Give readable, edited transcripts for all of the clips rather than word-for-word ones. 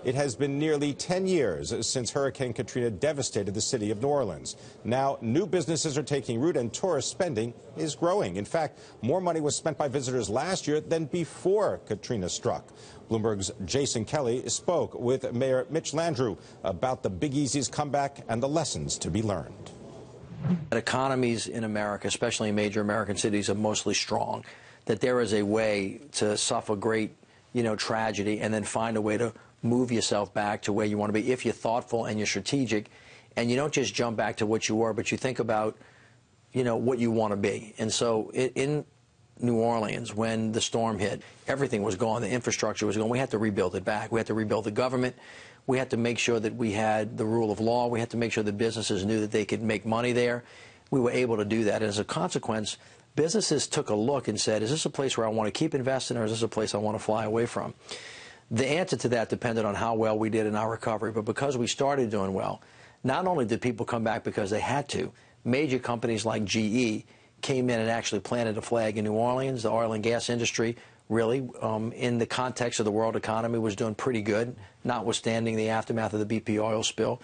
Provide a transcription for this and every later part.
It has been nearly 10 years since Hurricane Katrina devastated the city of New Orleans. Now, new businesses are taking root and tourist spending is growing. In fact, more money was spent by visitors last year than before Katrina struck. Bloomberg's Jason Kelly spoke with Mayor Mitch Landrieu about the Big Easy's comeback and the lessons to be learned. Economies in America, especially in major American cities, are mostly strong. That there is a way to suffer great, tragedy and then find a way to move yourself back to where you want to be if you're thoughtful and you're strategic, and you don't just jump back to what you were, but you think about, what you want to be. And so in New Orleans, when the storm hit, everything was gone. The infrastructure was gone. We had to rebuild it back. We had to rebuild the government. We had to make sure that we had the rule of law. We had to make sure that businesses knew that they could make money there. We were able to do that. And as a consequence, businesses took a look and said, is this a place where I want to keep investing, or is this a place I want to fly away from? The answer to that depended on how well we did in our recovery. But because we started doing well, not only did people come back because they had to, major companies like GE came in and actually planted a flag in New Orleans. The oil and gas industry really, in the context of the world economy, was doing pretty good, notwithstanding the aftermath of the BP oil spill.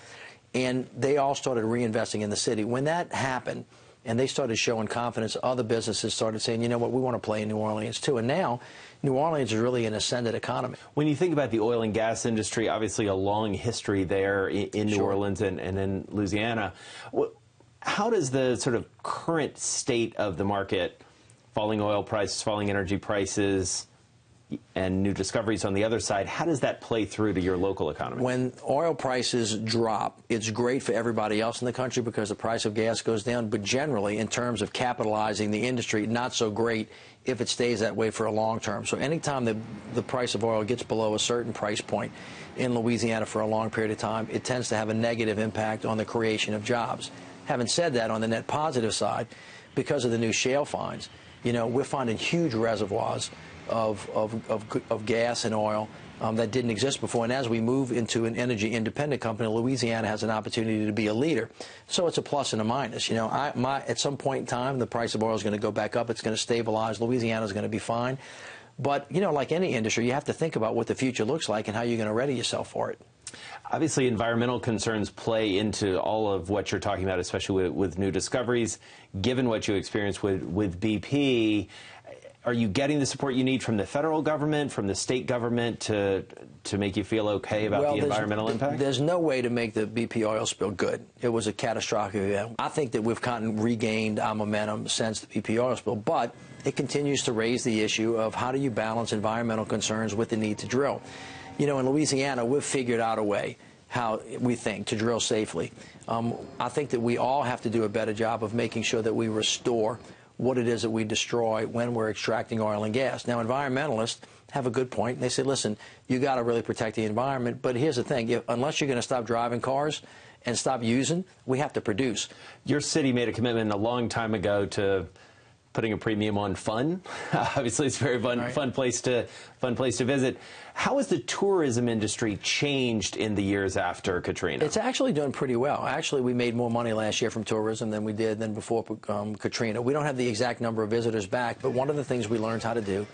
And they all started reinvesting in the city. When that happened, and they started showing confidence, other businesses started saying, you know what, we want to play in New Orleans too. And now, New Orleans is really an ascendant economy. When you think about the oil and gas industry, obviously a long history there in New Orleans and in Louisiana. How does the sort of current state of the market, falling oil prices, falling energy prices, and new discoveries on the other side, how does that play through to your local economy? When oil prices drop, it's great for everybody else in the country because the price of gas goes down. But generally, in terms of capitalizing the industry, not so great if it stays that way for a long term. So anytime the price of oil gets below a certain price point in Louisiana for a long period of time, it tends to have a negative impact on the creation of jobs. Having said that, on the net positive side, because of the new shale finds, we're finding huge reservoirs of gas and oil that didn't exist before. And as we move into an energy independent company, Louisiana has an opportunity to be a leader. So it's a plus and a minus. At some point in time, the price of oil is going to go back up. It's going to stabilize. Louisiana is going to be fine. But, like any industry, you have to think about what the future looks like and how you're going to ready yourself for it. Obviously, environmental concerns play into all of what you're talking about, especially with new discoveries. Given what you experienced with BP, are you getting the support you need from the federal government, from the state government to make you feel okay about the environmental impact? There's no way to make the BP oil spill good. It was a catastrophic event. I think that we've kind of regained our momentum since the BP oil spill, but it continues to raise the issue of how do you balance environmental concerns with the need to drill. In Louisiana, we've figured out a way, how we think, to drill safely. I think that we all have to do a better job of making sure that we restore what it is that we destroy when we're extracting oil and gas. Now, environmentalists have a good point. They say, listen, you got to really protect the environment. But here's the thing. Unless you're going to stop driving cars and stop using, we have to produce. Your city made a commitment a long time ago to putting a premium on fun. Obviously, it's a very fun place to visit. How has the tourism industry changed in the years after Katrina? It's actually doing pretty well. Actually, we made more money last year from tourism than we did before Katrina. We don't have the exact number of visitors back, but one of the things we learned how to do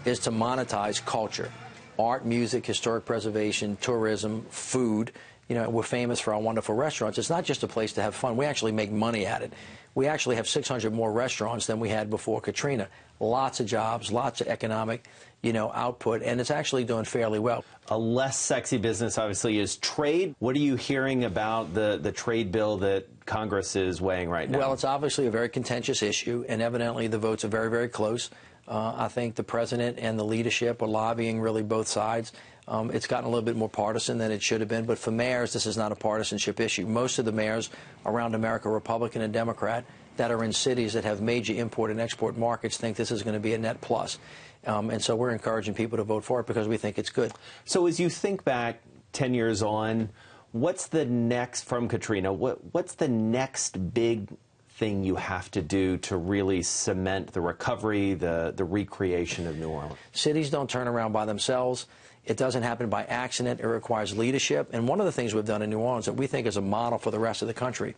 is to monetize culture, art, music, historic preservation, tourism, food. We're famous for our wonderful restaurants. It's not just a place to have fun. We actually make money at it. We actually have 600 more restaurants than we had before Katrina. Lots of jobs, lots of economic, output, and it's actually doing fairly well. A less sexy business, obviously, is trade. What are you hearing about the trade bill that Congress is weighing right now? Well, it's obviously a very contentious issue, and evidently the votes are very, very close. I think the president and the leadership are lobbying really both sides. It's gotten a little bit more partisan than it should have been, but for mayors, this is not a partisanship issue. Most of the mayors around America, Republican and Democrat, that are in cities that have major import and export markets think this is going to be a net plus. And so we're encouraging people to vote for it because we think it's good. So as you think back 10 years on, what's the next, from Katrina, what's the next big thing you have to do to really cement the recovery, the recreation of New Orleans? Cities don't turn around by themselves. It doesn't happen by accident. It requires leadership. And one of the things we've done in New Orleans that we think is a model for the rest of the country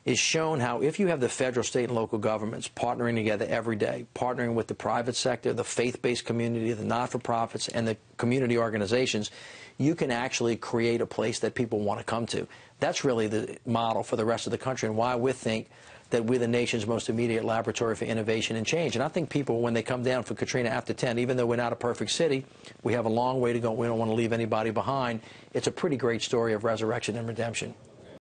is shown how if you have the federal, state, and local governments partnering together every day, partnering with the private sector, the faith-based community, the not-for-profits, and the community organizations, you can actually create a place that people want to come to. That's really the model for the rest of the country, and why we think that we're the nation's most immediate laboratory for innovation and change. And I think people, when they come down for Katrina after 10, even though we're not a perfect city, we have a long way to go. We don't want to leave anybody behind. It's a pretty great story of resurrection and redemption.